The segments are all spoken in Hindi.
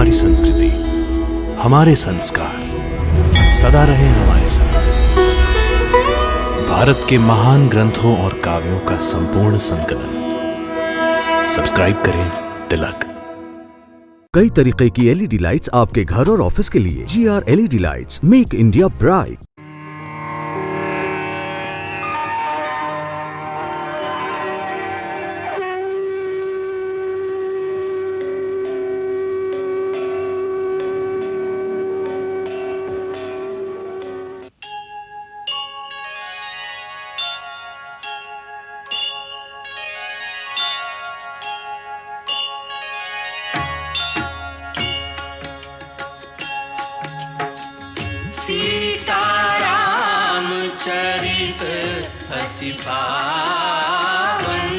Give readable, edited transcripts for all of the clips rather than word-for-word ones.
हमारी संस्कृति, हमारे संस्कार सदा रहे हमारे साथ। भारत के महान ग्रंथों और काव्यों का संपूर्ण संकलन। सब्सक्राइब करें तिलक। कई तरीके की एलईडी लाइट्स आपके घर और ऑफिस के लिए। GR LED lights, make India bright. Sitaram चरित अति पावन,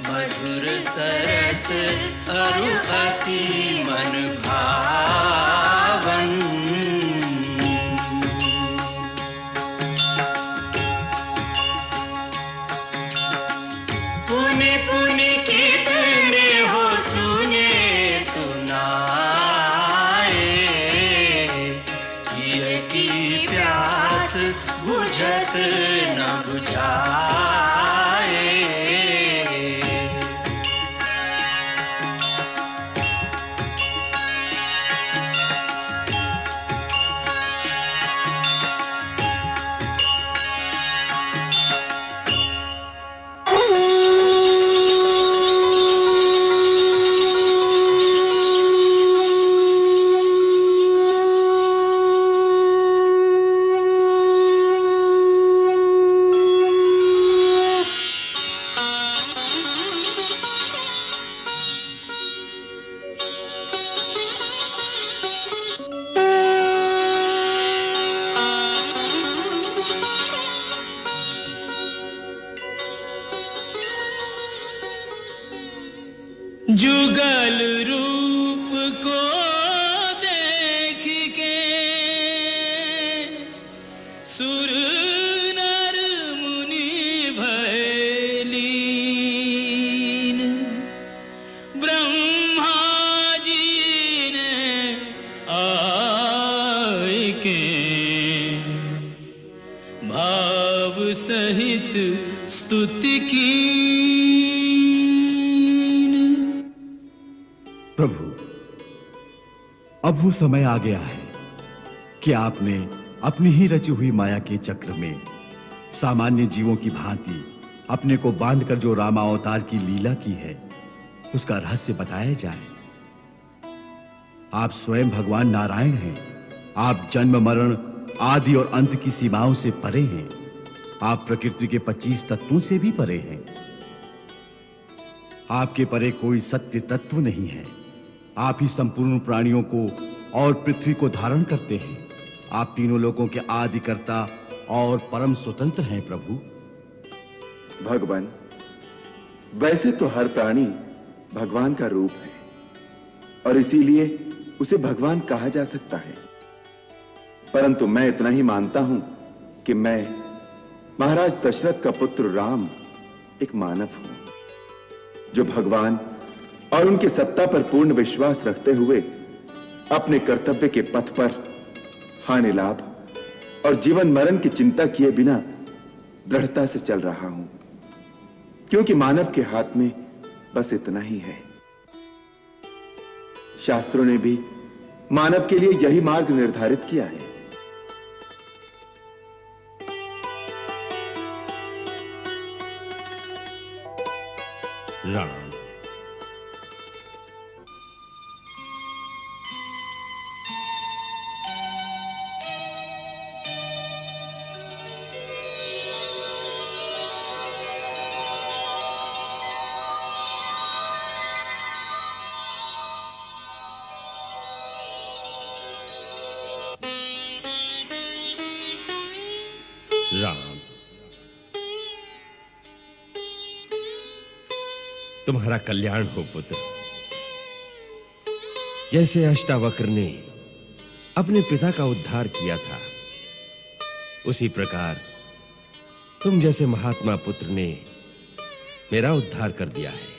मधुर सरस अरु अति मन भावन। पुनि पुनि कितने हो सुने सुनाए, की प्यास बुझत न बुझाए। जुगल रूप को देख के सुर नर मुनि भय लीन। ब्रह्मा जी ने आए के भाव सहित स्तुति की। प्रभु, अब वो समय आ गया है कि आपने अपनी ही रची हुई माया के चक्र में सामान्य जीवों की भांति अपने को बांधकर जो रामावतार की लीला की है, उसका रहस्य बताया जाए। आप स्वयं भगवान नारायण हैं। आप जन्म मरण आदि और अंत की सीमाओं से परे हैं। आप प्रकृति के 25 तत्वों से भी परे हैं। आपके परे कोई सत्य तत्व नहीं है। आप ही संपूर्ण प्राणियों को और पृथ्वी को धारण करते हैं। आप तीनों लोगों के आदिकर्ता और परम स्वतंत्र हैं प्रभु। भगवान, वैसे तो हर प्राणी भगवान का रूप है और इसीलिए उसे भगवान कहा जा सकता है, परंतु मैं इतना ही मानता हूं कि मैं महाराज दशरथ का पुत्र राम एक मानव हूं, जो भगवान और उनकी सत्ता पर पूर्ण विश्वास रखते हुए अपने कर्तव्य के पथ पर हानि लाभ और जीवन मरण की चिंता किए बिना दृढ़ता से चल रहा हूं, क्योंकि मानव के हाथ में बस इतना ही है। शास्त्रों ने भी मानव के लिए यही मार्ग निर्धारित किया है। राम, राम, तुम्हारा कल्याण हो पुत्र। जैसे अष्टावक्र ने अपने पिता का उद्धार किया था, उसी प्रकार तुम जैसे महात्मा पुत्र ने मेरा उद्धार कर दिया है।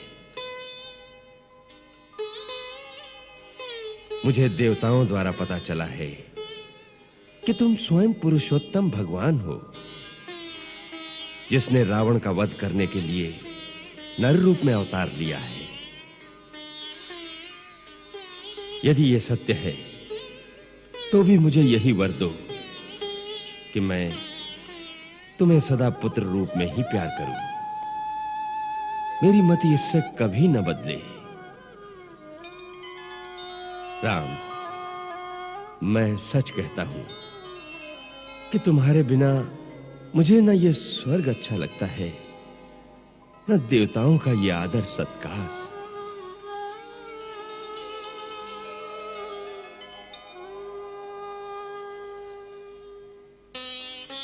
मुझे देवताओं द्वारा पता चला है कि तुम स्वयं पुरुषोत्तम भगवान हो, जिसने रावण का वध करने के लिए नर रूप में अवतार लिया है। यदि यह सत्य है तो भी मुझे यही वर दो कि मैं तुम्हें सदा पुत्र रूप में ही प्यार करूं। मेरी मति इससे कभी न बदले। राम, मैं सच कहता हूं कि तुम्हारे बिना मुझे न ये स्वर्ग अच्छा लगता है, न देवताओं का ये आदर सत्कार।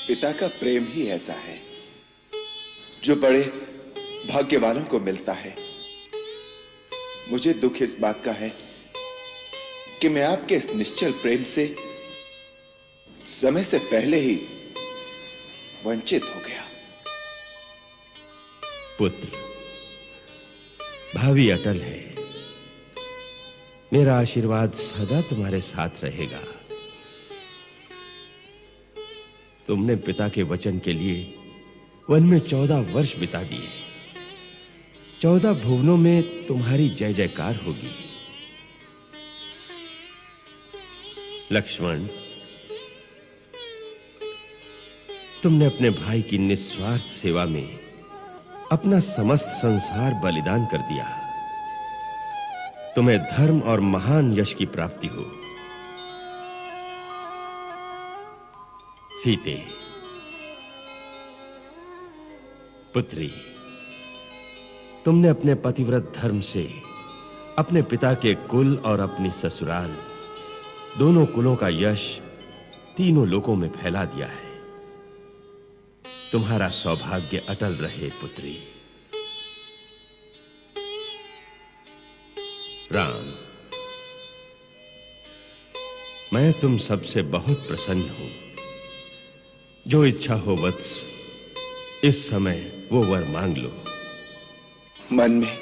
पिता का प्रेम ही ऐसा है जो बड़े भाग्यवानों को मिलता है। मुझे दुख इस बात का है कि मैं आपके इस निश्चल प्रेम से समय से पहले ही वंचित हो गया। पुत्र, भावी अटल है। मेरा आशीर्वाद सदा तुम्हारे साथ रहेगा। तुमने पिता के वचन के लिए वन में 14 वर्ष बिता दिए। 14 भुवनों में तुम्हारी जय जयकार होगी। लक्ष्मण, तुमने अपने भाई की निस्वार्थ सेवा में अपना समस्त संसार बलिदान कर दिया। तुम्हें धर्म और महान यश की प्राप्ति हो। सीते, पुत्री, तुमने अपने पतिव्रत धर्म से अपने पिता के कुल और अपनी ससुराल दोनों कुलों का यश तीनों लोकों में फैला दिया है। तुम्हारा सौभाग्य अटल रहे पुत्री। राम, मैं तुम सबसे बहुत प्रसन्न हूं। जो इच्छा हो वत्स, इस समय वो वर मांग लो। मन में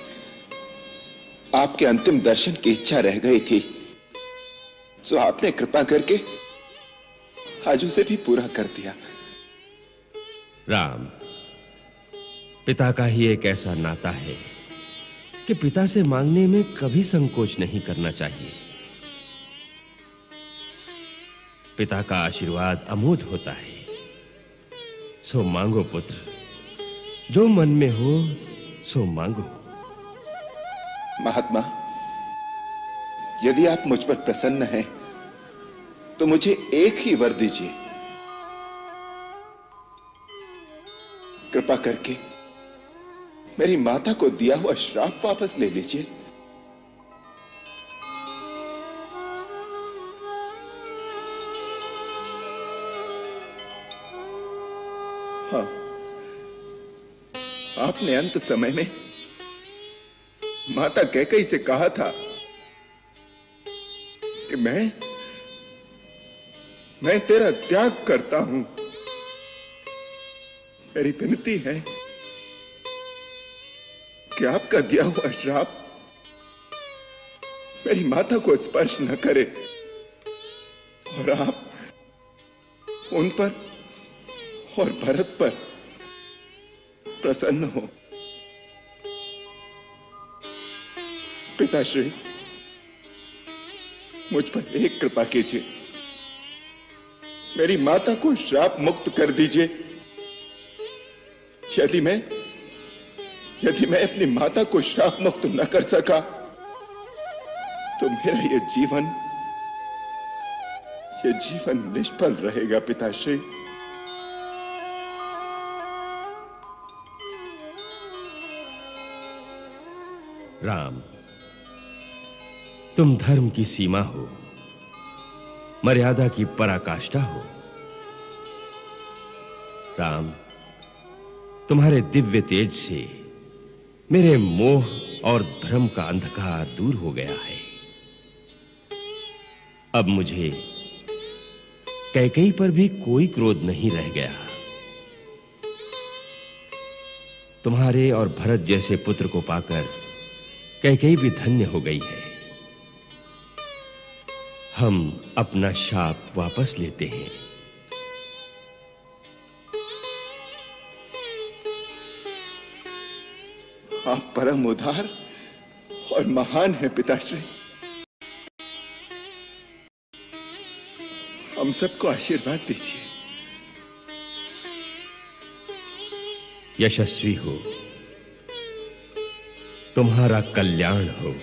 आपके अंतिम दर्शन की इच्छा रह गई थी, जो आपने कृपा करके आज उसे भी पूरा कर दिया। राम, पिता का ही एक ऐसा नाता है कि पिता से मांगने में कभी संकोच नहीं करना चाहिए। पिता का आशीर्वाद अमोघ होता है। सो मांगो पुत्र, जो मन में हो सो मांगो। महात्मा, यदि आप मुझ पर प्रसन्न हैं तो मुझे एक ही वर दीजिए। कृपा करके मेरी माता को दिया हुआ श्राप वापस ले लीजिए। हाँ, आपने अंत समय में माता कैकेयी से कहा था कि मैं तेरा त्याग करता हूं। मेरी विनती है कि आपका दिया हुआ श्राप मेरी माता को स्पर्श न करे और आप उन पर और भरत पर प्रसन्न हो। पिताश्री, मुझ पर एक कृपा कीजिए। मेरी माता को श्राप मुक्त कर दीजिए। यदि मैं अपनी माता को श्राप मुक्त न कर सका तो मेरा ये जीवन निष्फल रहेगा। पिताश्री, राम, तुम धर्म की सीमा हो, मर्यादा की पराकाष्ठा हो। राम, तुम्हारे दिव्य तेज से मेरे मोह और भ्रम का अंधकार दूर हो गया है। अब मुझे कैकेयी पर भी कोई क्रोध नहीं रह गया। तुम्हारे और भरत जैसे पुत्र को पाकर कैकेयी भी धन्य हो गई है। हम अपना शाप वापस लेते हैं। आप परम उदार और महान हैं पिताश्री। हम सबको आशीर्वाद दीजिए। यशस्वी हो, तुम्हारा कल्याण हो।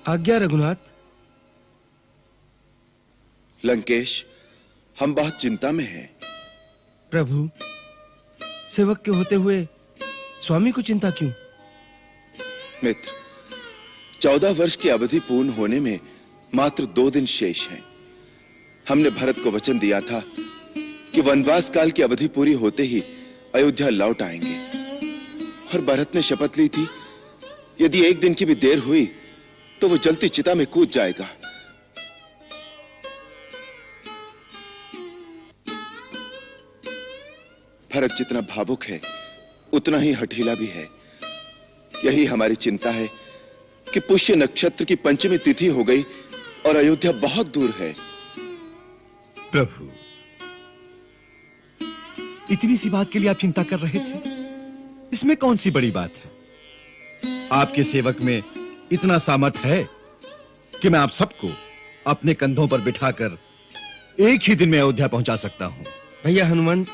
आज्ञा रघुनाथ। लंकेश, हम बहुत चिंता में हैं। प्रभु, सेवक के होते हुए स्वामी को चिंता क्यों? मित्र, 14 वर्ष की अवधि पूर्ण होने में मात्र 2 दिन शेष हैं। हमने भरत को वचन दिया था कि वनवास काल की अवधि पूरी होते ही अयोध्या लौट आएंगे, और भरत ने शपथ ली थी यदि 1 दिन की भी देर हुई तो वो जलती चिता में कूद जाएगा। भरत जितना भावुक है उतना ही हठीला भी है। यही हमारी चिंता है कि पुष्य नक्षत्र की पंचमी तिथि हो गई और अयोध्या बहुत दूर है। प्रभु, इतनी सी बात के लिए आप चिंता कर रहे थे? इसमें कौन सी बड़ी बात है? आपके सेवक में इतना सामर्थ्य है कि मैं आप सबको अपने कंधों पर बिठाकर एक ही दिन में अयोध्या पहुंचा सकता हूं। भैया हनुमंत,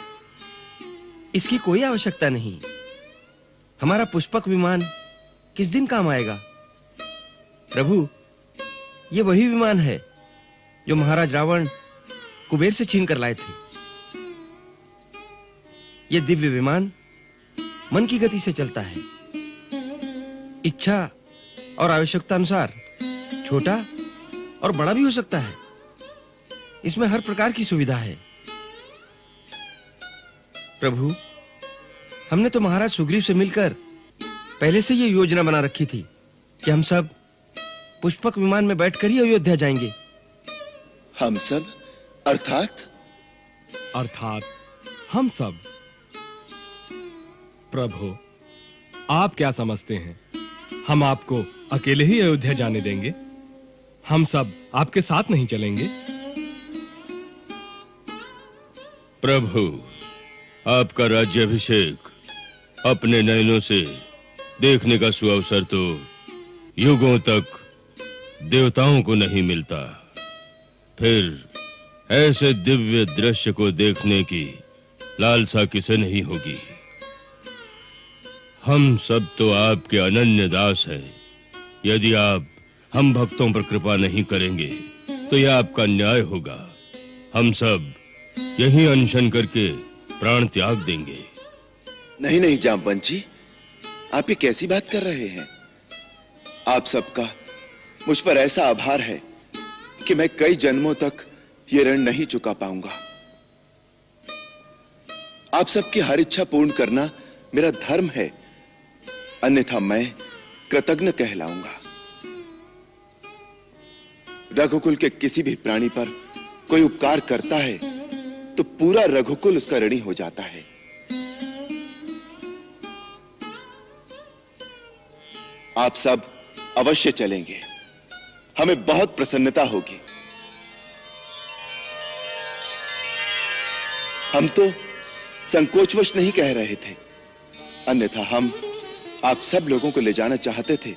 इसकी कोई आवश्यकता नहीं। हमारा पुष्पक विमान किस दिन काम आएगा? प्रभु, ये वही विमान है जो महाराज रावण कुबेर से छीन कर लाए थे। ये दिव्य विमान मन की गति से चलता है। इच्छा और आवश्यकता अनुसार छोटा और बड़ा भी हो सकता है। इसमें हर प्रकार की सुविधा है। प्रभु, हमने तो महाराज सुग्रीव से मिलकर पहले से ये योजना बना रखी थी कि हम सब पुष्पक विमान में बैठकर ही अयोध्या जाएंगे। हम सब अर्थात हम सब। प्रभु, आप क्या समझते हैं हम आपको अकेले ही अयोध्या जाने देंगे? हम सब आपके साथ नहीं चलेंगे? प्रभु, आपका राज्याभिषेक अपने नयनों से देखने का सुअवसर तो युगों तक देवताओं को नहीं मिलता। फिर ऐसे दिव्य दृश्य को देखने की लालसा किसे नहीं होगी। हम सब तो आपके अनन्य दास हैं। यदि आप हम भक्तों पर कृपा नहीं करेंगे तो यह आपका न्याय होगा। हम सब यही अनशन करके प्राण त्याग देंगे। नहीं नहीं जामवंत जी, आप ये कैसी बात कर रहे हैं? आप सबका मुझ पर ऐसा आभार है कि मैं कई जन्मों तक ये ऋण नहीं चुका पाऊंगा। आप सबकी हर इच्छा पूर्ण करना मेरा धर्म है, अन्यथा मैं कृतज्ञ कहलाऊंगा। रघुकुल के किसी भी प्राणी पर कोई उपकार करता है तो पूरा रघुकुल उसका ऋणी हो जाता है। आप सब अवश्य चलेंगे, हमें बहुत प्रसन्नता होगी। हम तो संकोचवश नहीं कह रहे थे, अन्यथा हम आप सब लोगों को ले जाना चाहते थे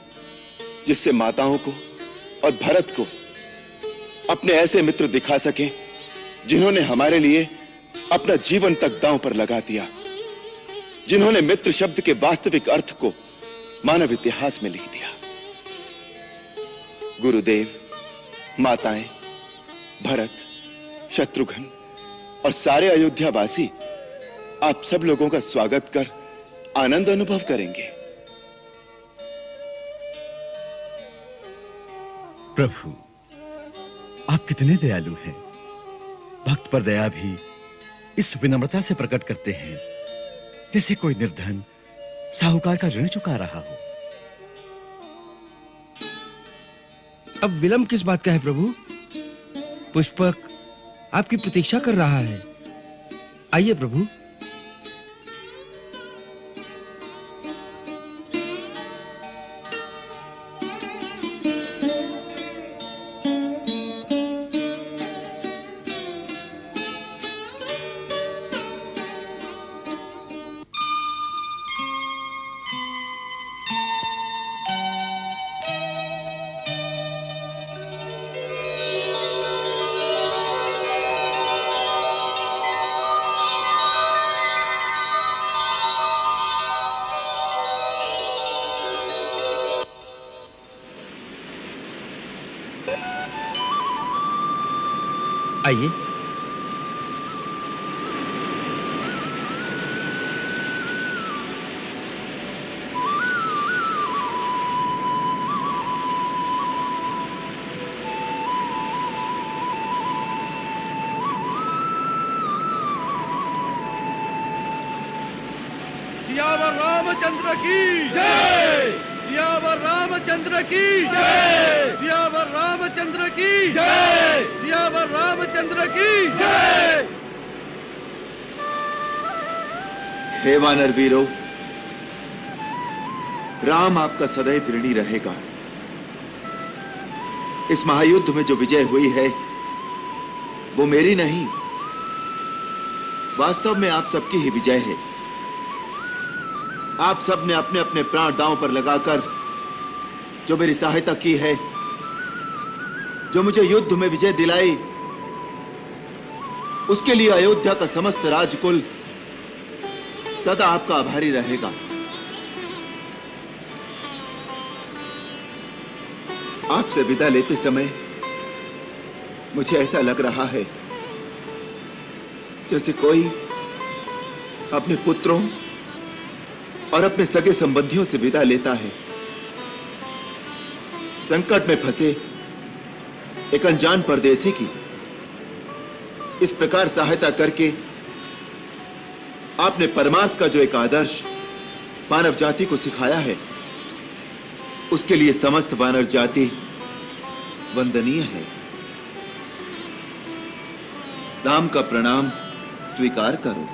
जिससे माताओं को और भरत को अपने ऐसे मित्र दिखा सके जिन्होंने हमारे लिए अपना जीवन तक दांव पर लगा दिया, जिन्होंने मित्र शब्द के वास्तविक अर्थ को मानव इतिहास में लिख दिया। गुरुदेव, माताएं, भरत, शत्रुघ्न और सारे अयोध्यावासी आप सब लोगों का स्वागत कर आनंद अनुभव करेंगे। प्रभु, आप कितने दयालु हैं। भक्त पर दया भी इस विनम्रता से प्रकट करते हैं जैसे कोई निर्धन साहूकार का ऋण चुका रहा हो। अब विलंब किस बात का है प्रभु? पुष्पक आपकी प्रतीक्षा कर रहा है। आइए प्रभु। आइए। सियावर रामचंद्र की जय। सियावर रामचंद्र की जय। सियावर रामचंद्र की जय। सियावर रामचंद्र की जय। हे वानर वीरों, राम आपका सदैव ऋणी रहेगा। इस महायुद्ध में जो विजय हुई है वो मेरी नहीं, वास्तव में आप सबकी ही विजय है। आप सब ने अपने अपने प्राण दांव पर लगाकर जो मेरी सहायता की है, जो मुझे युद्ध में विजय दिलाई, उसके लिए अयोध्या का समस्त राजकुल सदा आपका आभारी रहेगा। आपसे विदा लेते समय मुझे ऐसा लग रहा है जैसे कोई अपने पुत्रों और अपने सगे संबंधियों से विदा लेता है। संकट में फंसे एक अनजान परदेसी की इस प्रकार सहायता करके आपने परमार्थ का जो एक आदर्श मानव जाति को सिखाया है, उसके लिए समस्त वानर जाति वंदनीय है। राम का प्रणाम स्वीकार करो।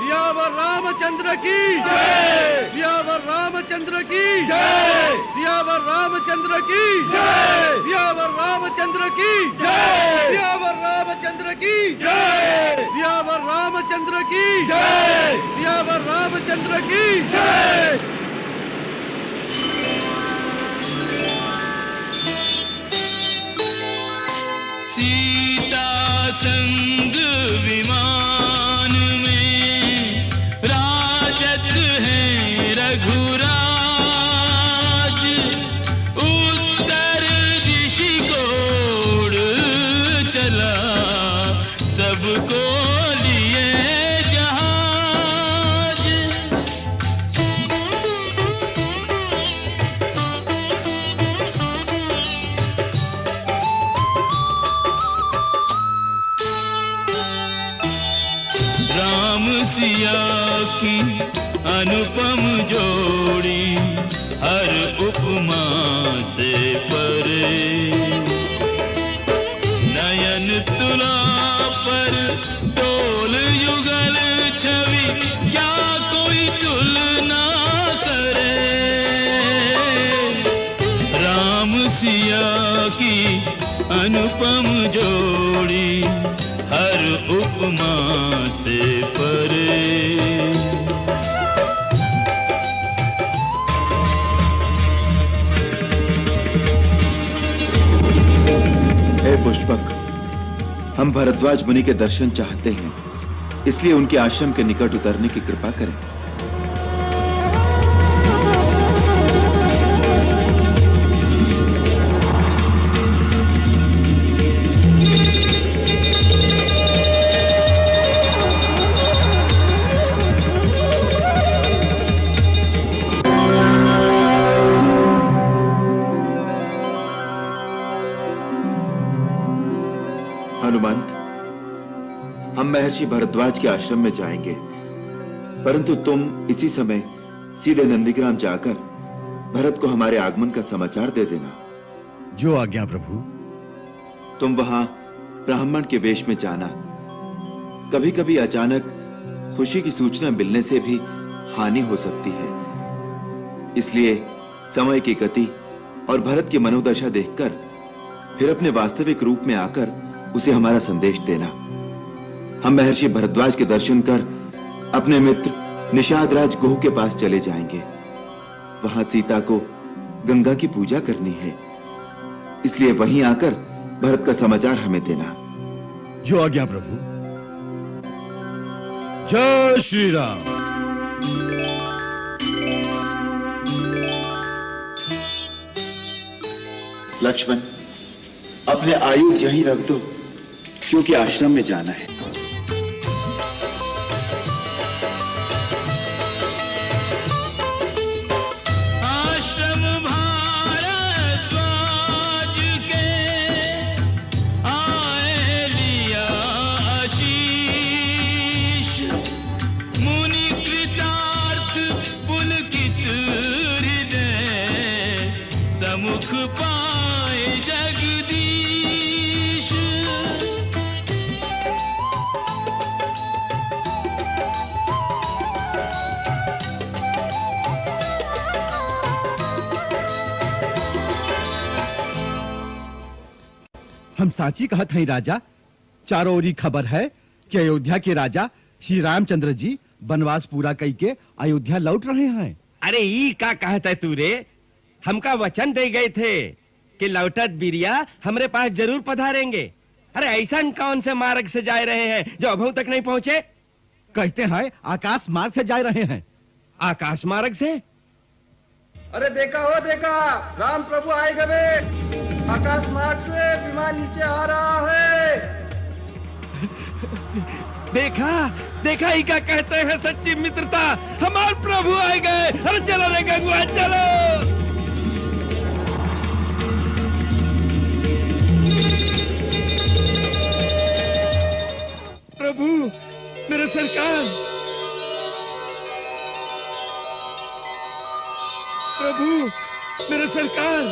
सियावर रामचंद्र की जय। सियावर रामचंद्र की जय। सियावर रामचंद्र की जय। सियावर रामचंद्र की जय। सियावर रामचंद्र की जय। सियावर रामचंद्र की जय। सियावर रामचंद्र की जय। सीता संग विमान में राजत है रघुराज। उत्तर दिशि को उड़ चला सबको लिए जहाज। राम सिया की अनुपम जोड़ी हर उपमा से परे। नयन तुला पर तोल युगल छवि क्या कोई तुलना करे। राम सिया की अनुपम जोड़ी हर उपमा से परे। हे पुष्पक, हम भरद्वाज मुनि के दर्शन चाहते हैं, इसलिए उनके आश्रम के निकट उतरने की कृपा करें। हनुमंत, हम महर्षि भरद्वाज के आश्रम में जाएंगे, परंतु तुम इसी समय सीधे नंदीग्राम जाकर भरत को हमारे आगमन का समाचार दे देना। जो आज्ञा प्रभु। तुम वहां ब्राह्मण के वेश में जाना। कभी कभी अचानक खुशी की सूचना मिलने से भी हानि हो सकती है, इसलिए समय की गति और भरत की मनोदशा देखकर फिर अपने वास्तविक रूप में आकर उसे हमारा संदेश देना। हम महर्षि भरद्वाज के दर्शन कर अपने मित्र निषाद राज गोह के पास चले जाएंगे। वहां सीता को गंगा की पूजा करनी है, इसलिए वहीं आकर भरत का समाचार हमें देना। जो आज्ञा प्रभु। जय श्री राम। लक्ष्मण, अपने आयुध यहीं रख दो, क्योंकि आश्रम में जाना है। आश्रम भारद्वाज के आए लिया आशीष, मुनि कृतार्थ पुलकित हृदय समुख पाए जगदीश। हम साची कहत हैं राजा, चारों ओरी खबर है कि अयोध्या के राजा श्री रामचंद्र जी वनवास पूरा करके अयोध्या लौट रहे हैं। अरे ई का कहता है तू रे? हमका वचन दे गए थे कि लौटत बिरिया हमरे पास जरूर पधारेंगे। अरे ऐसा कौन से मार्ग से जा रहे हैं जो अभी तक नहीं पहुंचे? कहते हैं आकाश मार्ग से जा रहे हैं। आकाश मार्ग से? अरे देखा हो देखा, राम प्रभु आए गए। आकाश मार्ग से विमान नीचे आ रहा है। देखा देखा, ही का कहते हैं सच्ची मित्रता। हमारे प्रभु आए गए। अरे चलो रे गंगवा चलो। प्रभु मेरे सरकार, प्रभु मेरे सरकार,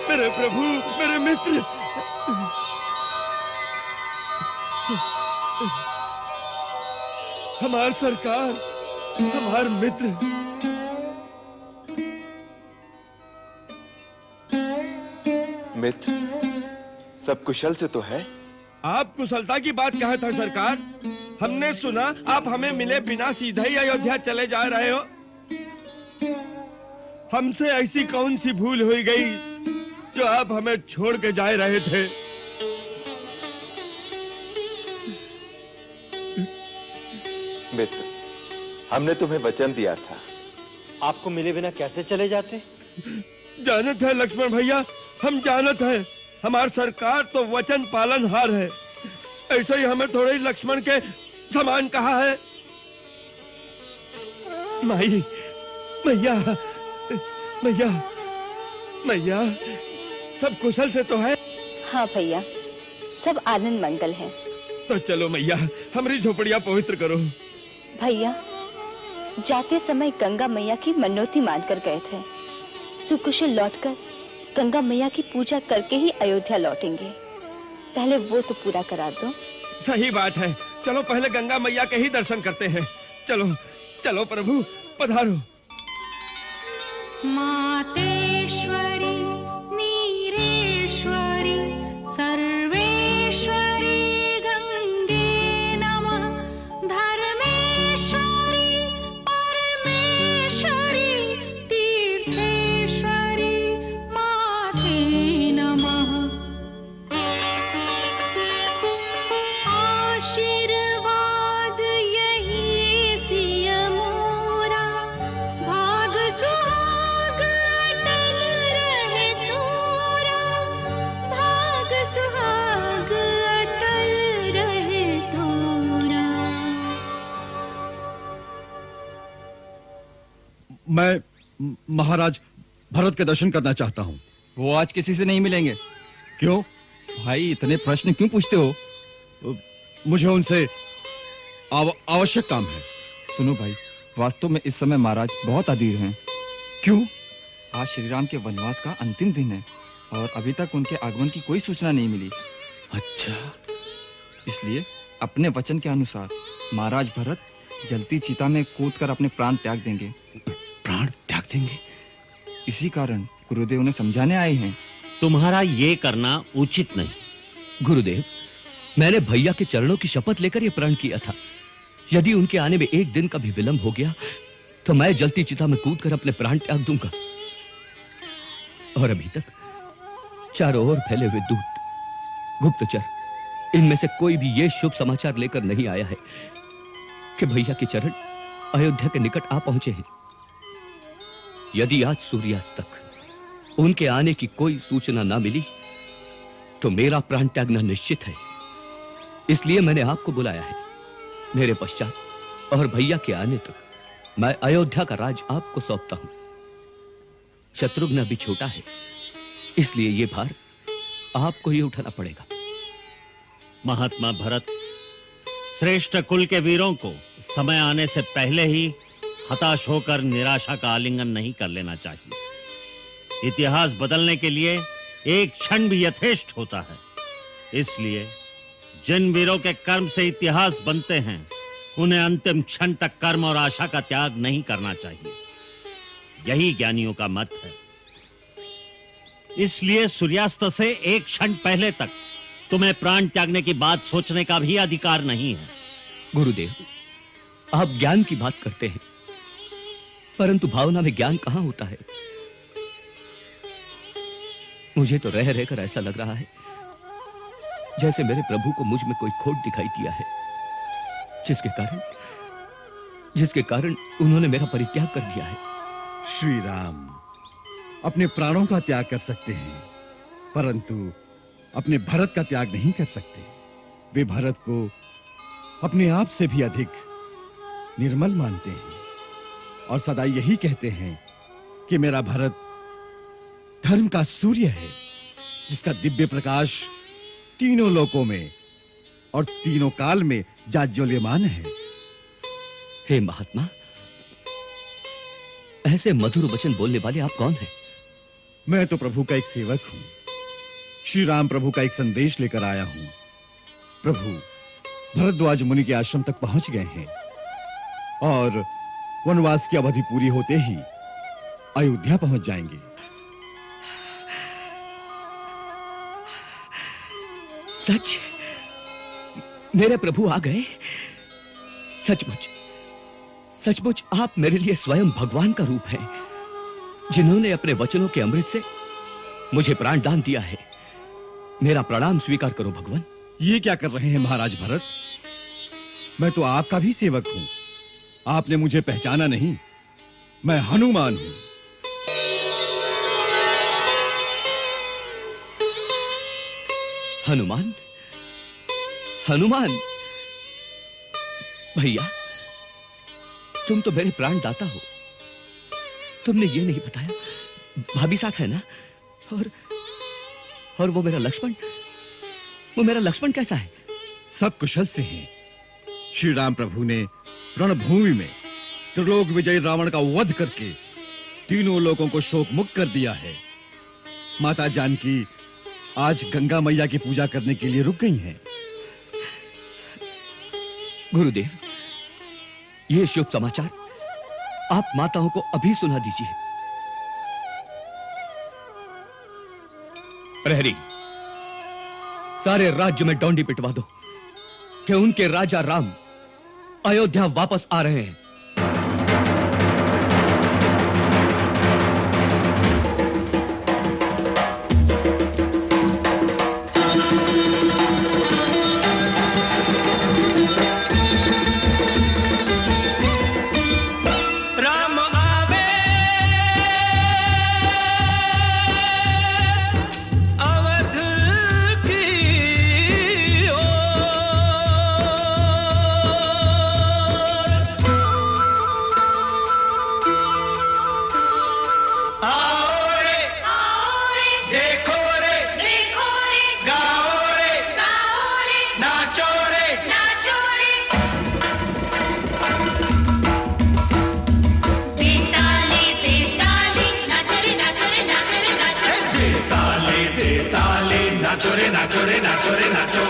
मेरे प्रभु, मेरे मित्र। हमार सरकार, हमार मित्र। मित्र, सब कुशल से तो है? आप कुशलता की बात कहा था सरकार। हमने सुना आप हमें मिले बिना सीधे ही अयोध्या चले जा रहे हो। हमसे ऐसी कौन सी भूल हुई गई जो आप हमें छोड़ के जा रहे थे? मित्र, हमने तुम्हें वचन दिया था। आपको मिले बिना कैसे चले जाते? जानत है लक्ष्मण भैया, हम जानत है हमार सरकार तो वचन पालनहार है। ऐसे ही हमें थोड़े लक्ष्मण के समान कहा है। माई, मैया, मैया, मैया, सब कुशल से तो है? हाँ भैया, सब आनंद मंगल है। तो चलो मैया, हमारी झोपड़िया पवित्र करो। भैया, जाते समय गंगा मैया की मनोती मानकर गए थे। सुकुशल लौटकर गंगा मैया की पूजा करके ही अयोध्या लौटेंगे। पहले वो तो पूरा करा दो। सही बात है, चलो पहले गंगा मैया के ही दर्शन करते हैं। चलो चलो प्रभु, पधारो। मातेश्वरी, नीरेश्वरी, सर्वेश्वरी गंगे नमः। धर्मेश्वरी, परमेश्वरी, तीर्थेश्वरी, माते नमः। आशीर्वाद यही सिय मोरा, भाग सुहाग अटल रहे तोरा, भाग सुहाग अटल रहे तोरा। मैं महाराज भरत के दर्शन करना चाहता हूँ। वो आज किसी से नहीं मिलेंगे। क्यों? भाई इतने प्रश्न क्यों पूछते हो? मुझे उनसे आवश्यक काम है। सुनो भाई, वास्तव में इस समय महाराज बहुत अधीर हैं। क्यों? आज श्री राम के वनवास का अंतिम दिन है और अभी तक उनके आगमन की कोई सूचना नहीं मिली। अच्छा, इसलिए अपने वचन के अनुसार महाराज भरत जलती चिता में कूदकर अपने प्राण त्याग देंगे। प्राण त्याग देंगे? इसी कारण गुरुदेव ने समझाने आए हैं। तुम्हारा ये करना उचित नहीं। गुरुदेव, मैंने भैया के चरणों की शपथ लेकर यह प्रण किया था। यदि उनके आने में एक दिन का भी विलंब हो गया तो मैं जलती चिता में कूदकर अपने प्राण त्याग दूंगा। और अभी तक चारों ओर फैले हुए दूत, गुप्तचर, इनमें से कोई भी यह शुभ समाचार लेकर नहीं आया है कि भैया के चरण अयोध्या के निकट आ पहुंचे हैं। यदि आज सूर्यास्त तक उनके आने की कोई सूचना ना मिली तो मेरा प्राण त्यागना निश्चित है। इसलिए मैंने आपको बुलाया है। मेरे पश्चात और भैया के आने तक मैं अयोध्या का राज आपको सौंपता हूं। शत्रुघ्न अभी छोटा है, इसलिए यह भार आपको ही उठाना पड़ेगा। महात्मा भरत, श्रेष्ठ कुल के वीरों को समय आने से पहले ही हताश होकर निराशा का आलिंगन नहीं कर लेना चाहिए। इतिहास बदलने के लिए एक क्षण भी यथेष्ट होता है। इसलिए जिन वीरों के कर्म से इतिहास बनते हैं, उन्हें अंतिम क्षण तक कर्म और आशा का त्याग नहीं करना चाहिए। यही ज्ञानियों का मत है। इसलिए सूर्यास्त से एक क्षण पहले तक तुम्हें प्राण त्यागने की बात सोचने का भी अधिकार नहीं है। गुरुदेव, आप ज्ञान की बात करते हैं, परंतु भावना में ज्ञान कहां होता है? मुझे तो रह रहकर ऐसा लग रहा है जैसे मेरे प्रभु को मुझ में कोई खोट दिखाई दिया है, जिसके कारण उन्होंने मेरा परित्याग कर दिया है। श्री राम अपने प्राणों का त्याग कर सकते हैं, परंतु अपने भरत का त्याग नहीं कर सकते। वे भरत को अपने आप से भी अधिक निर्मल मानते हैं और सदा यही कहते हैं कि मेरा भरत धर्म का सूर्य है, जिसका दिव्य प्रकाश तीनों लोकों में और तीनों काल में जाज्वल्यमान है। हे महात्मा, ऐसे मधुर वचन बोलने वाले आप कौन हैं? मैं तो प्रभु का एक सेवक हूं। श्री राम प्रभु का एक संदेश लेकर आया हूं। प्रभु भरद्वाज मुनि के आश्रम तक पहुंच गए हैं और वनवास की अवधि पूरी होते ही अयोध्या पहुंच जाएंगे। सच? मेरे प्रभु आ गए? सचमुच आप मेरे लिए स्वयं भगवान का रूप हैं, जिन्होंने अपने वचनों के अमृत से मुझे प्राण दान दिया है। मेरा प्रणाम स्वीकार करो भगवान। ये क्या कर रहे हैं महाराज भरत? मैं तो आपका भी सेवक हूं। आपने मुझे पहचाना नहीं? मैं हनुमान हूं। हनुमान? हनुमान? भैया, तुम तो मेरे प्राण दाता हो। तुमने ये नहीं बताया भाभी साथ है ना? और वो मेरा लक्ष्मण कैसा है? सब कुशल से हैं। श्री राम प्रभु ने रणभूमि में त्रिलोक विजयी रावण का वध करके तीनों लोगों को शोक मुक्त कर दिया है। माता जानकी आज गंगा मैया की पूजा करने के लिए रुक गई हैं। गुरुदेव, ये शुभ समाचार आप माताओं को अभी सुना दीजिए। प्रहरी, सारे राज्य में डोंडी पिटवा दो कि उनके राजा राम अयोध्या वापस आ रहे हैं। नाचो रे नाचो रे नाचो रे नाचो।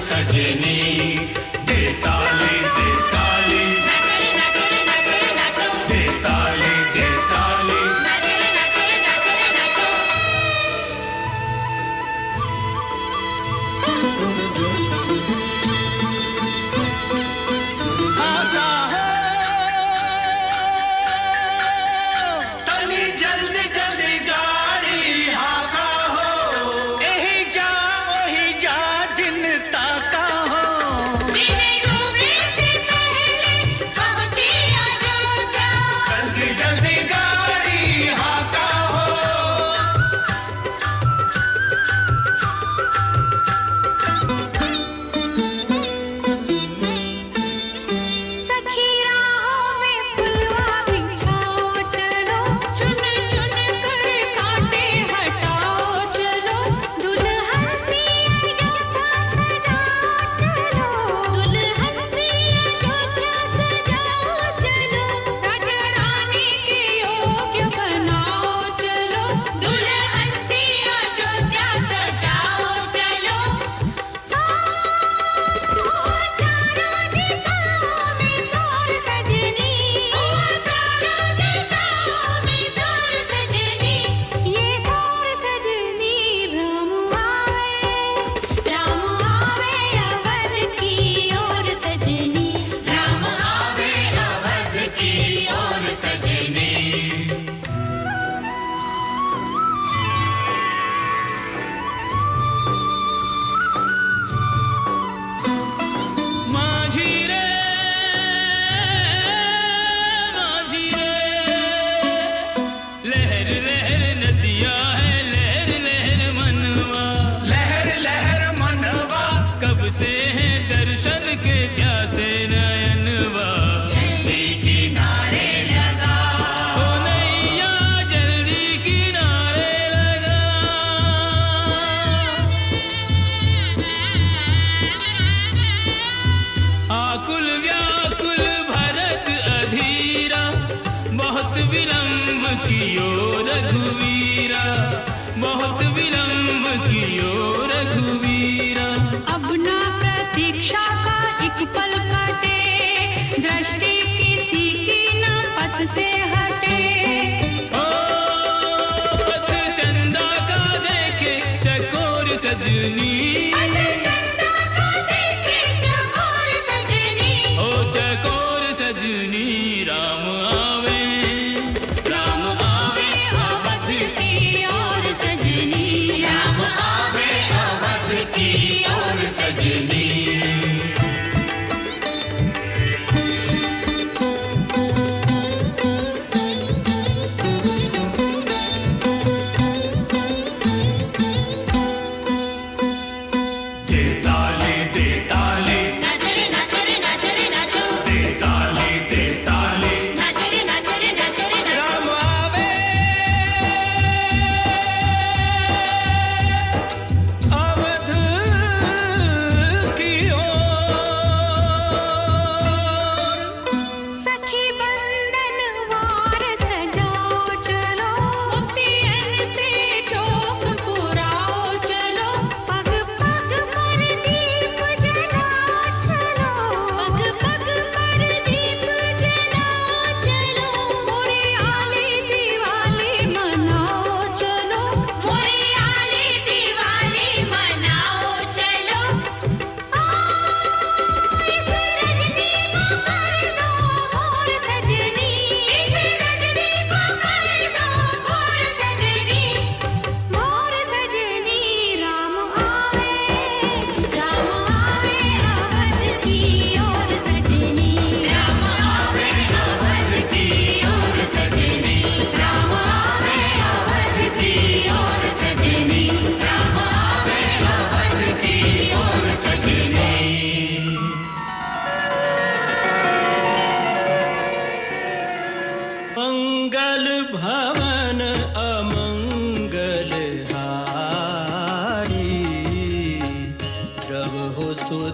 सजनी दे ताली दे ताली नाचो रे नाचो रे नाचो रे नाचो दे ताली दे ताली नाचो रे नाचो रे नाचो रे नाचो। आता है तनी जल्दी जल्दी गाड़ी हाका हो यही जा वही जा जिनता से हटे ओ पथ चंदा का देखे चकोर सजनी चंदा का देखे चकोर सजनी ओ चकोर सजनी राम आवे अवध की ओर सजनी राम आवे अवध की ओर सजनी।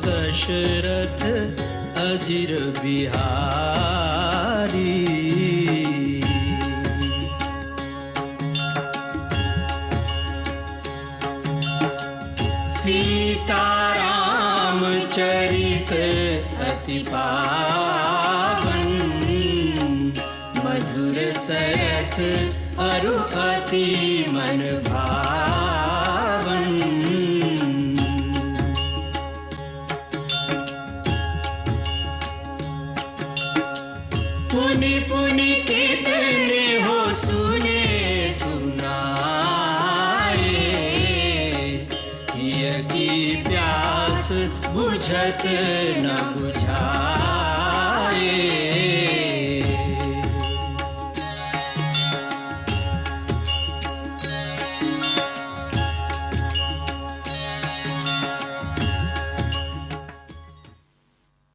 दशरथ अजिर बिहारी। सीताराम चरित अति पावन, मधुर सरस अरु अति मन भावन। पुनि पुनि कितने हो सुने सुनाए, की प्यास बुझत न बुझाए।